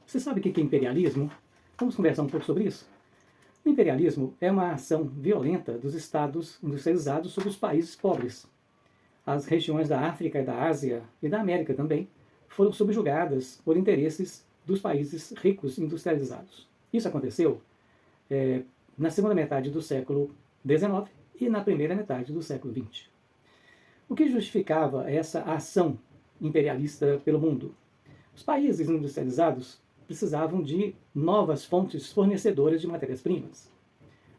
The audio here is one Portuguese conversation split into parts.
Você sabe o que é imperialismo? Vamos conversar um pouco sobre isso? O imperialismo é uma ação violenta dos estados industrializados sobre os países pobres. As regiões da África e da Ásia e da América também foram subjugadas por interesses dos países ricos industrializados. Isso aconteceu na segunda metade do século XIX e na primeira metade do século XX. O que justificava essa ação imperialista pelo mundo? Os países industrializados precisavam de novas fontes fornecedoras de matérias-primas.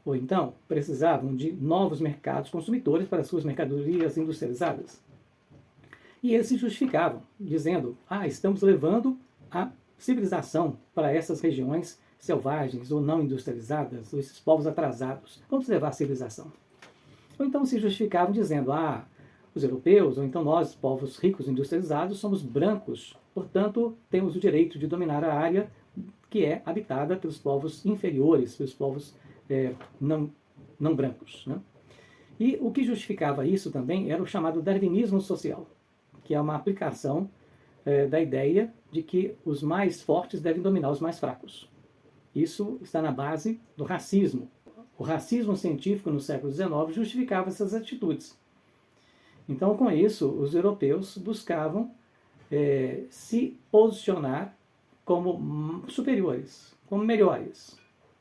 Ou então, precisavam de novos mercados consumidores para suas mercadorias industrializadas. E eles se justificavam, dizendo: estamos levando a civilização para essas regiões selvagens ou não industrializadas, ou esses povos atrasados. Vamos levar a civilização. Ou então se justificavam dizendo: os europeus, ou então nós, povos ricos industrializados, somos brancos, portanto, temos o direito de dominar a área que é habitada pelos povos inferiores, pelos povos não brancos. Né? E o que justificava isso também era o chamado darwinismo social, que é uma aplicação da ideia de que os mais fortes devem dominar os mais fracos. Isso está na base do racismo. O racismo científico no século XIX justificava essas atitudes. Então, com isso, os europeus buscavam se posicionar como superiores, como melhores.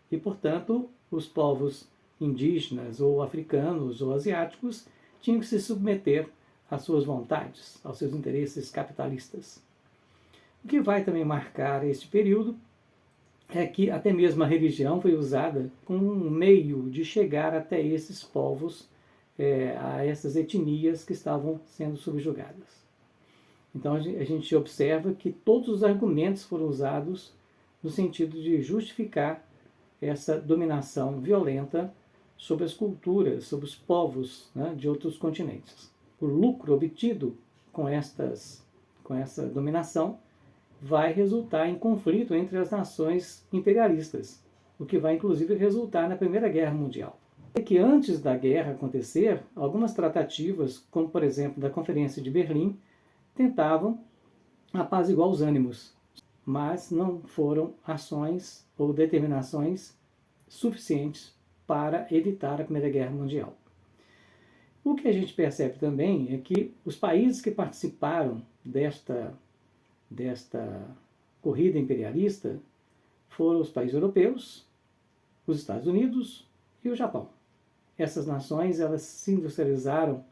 E, portanto, os povos indígenas, ou africanos, ou asiáticos, tinham que se submeter às suas vontades, aos seus interesses capitalistas. O que vai também marcar este período é que até mesmo a religião foi usada como um meio de chegar até esses povos, a essas etnias que estavam sendo subjugadas. Então a gente observa que todos os argumentos foram usados no sentido de justificar essa dominação violenta sobre as culturas, sobre os povos, né, de outros continentes. O lucro obtido com essa dominação vai resultar em conflito entre as nações imperialistas, o que vai inclusive resultar na Primeira Guerra Mundial. É que antes da guerra acontecer, algumas tratativas, como por exemplo da Conferência de Berlim, tentavam apaziguar os ânimos, mas não foram ações ou determinações suficientes para evitar a Primeira Guerra Mundial. O que a gente percebe também é que os países que participaram desta corrida imperialista foram os países europeus, os Estados Unidos e o Japão. Essas nações elas se industrializaram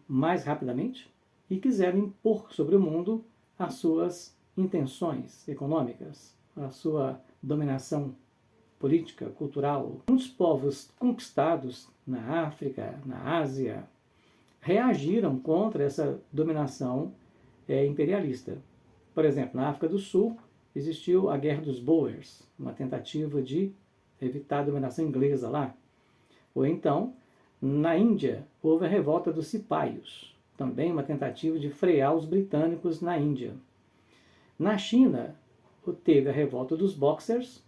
mais rapidamente e quiseram impor sobre o mundo as suas intenções econômicas, a sua dominação política, cultural. Muitos povos conquistados na África, na Ásia, reagiram contra essa dominação imperialista. Por exemplo, na África do Sul existiu a Guerra dos Boers, uma tentativa de evitar a dominação inglesa lá. Ou então, na Índia, houve a revolta dos cipaios, também uma tentativa de frear os britânicos na Índia. Na China, teve a revolta dos boxers,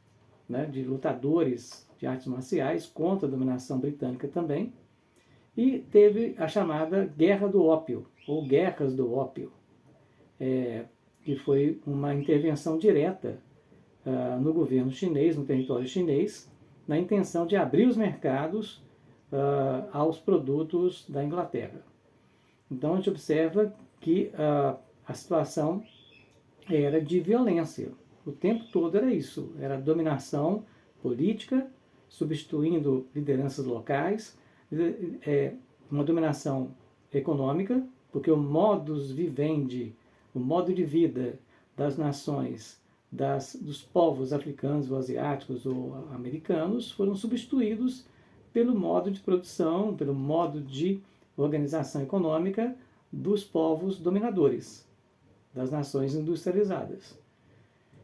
né, de lutadores de artes marciais contra a dominação britânica também, e teve a chamada Guerra do Ópio, ou Guerras do Ópio, que foi uma intervenção direta no governo chinês, no território chinês, na intenção de abrir os mercados aos produtos da Inglaterra. Então a gente observa que a situação era de violência. O tempo todo era isso, era dominação política, substituindo lideranças locais, uma dominação econômica, porque o modus vivendi, o modo de vida das nações, dos povos africanos ou asiáticos ou americanos foram substituídos pelo modo de produção, pelo modo de organização econômica dos povos dominadores, das nações industrializadas.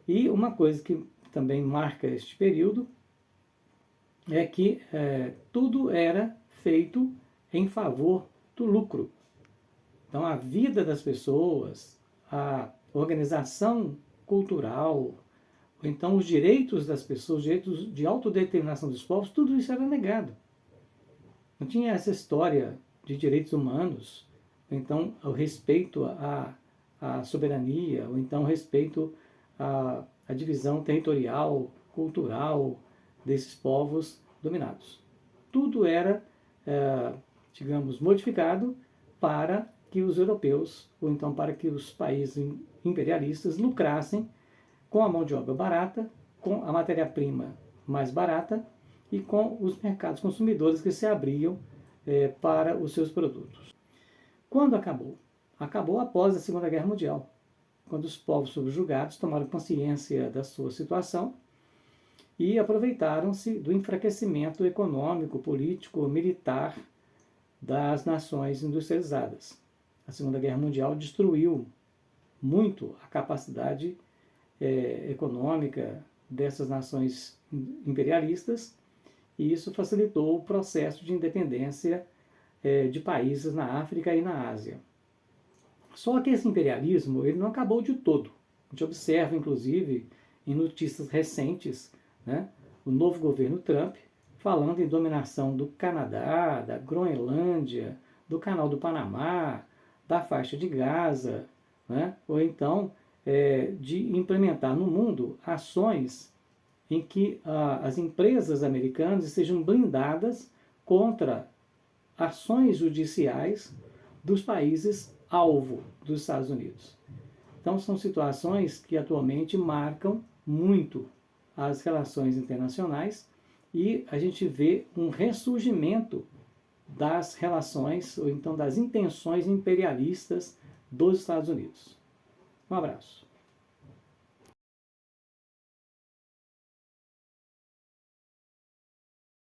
E uma coisa que também marca este período é que tudo era feito em favor do lucro. Então a vida das pessoas, a organização cultural, ou então os direitos das pessoas, os direitos de autodeterminação dos povos, tudo isso era negado. Não tinha essa história de direitos humanos, ou então o respeito à soberania, ou então o respeito a divisão territorial, cultural desses povos dominados. Tudo era, digamos, modificado para que os europeus, ou então para que os países imperialistas lucrassem com a mão de obra barata, com a matéria-prima mais barata e com os mercados consumidores que se abriam para os seus produtos. Quando acabou? Acabou após a Segunda Guerra Mundial, quando os povos subjugados tomaram consciência da sua situação e aproveitaram-se do enfraquecimento econômico, político, militar das nações industrializadas. A Segunda Guerra Mundial destruiu muito a capacidade econômica dessas nações imperialistas e isso facilitou o processo de independência de países na África e na Ásia. Só que esse imperialismo ele não acabou de todo. A gente observa, inclusive, em notícias recentes, né, o novo governo Trump falando em dominação do Canadá, da Groenlândia, do Canal do Panamá, da faixa de Gaza, né, ou então de implementar no mundo ações em que as empresas americanas sejam blindadas contra ações judiciais dos países alvo dos Estados Unidos. Então são situações que atualmente marcam muito as relações internacionais e a gente vê um ressurgimento das relações ou então das intenções imperialistas dos Estados Unidos. Um abraço.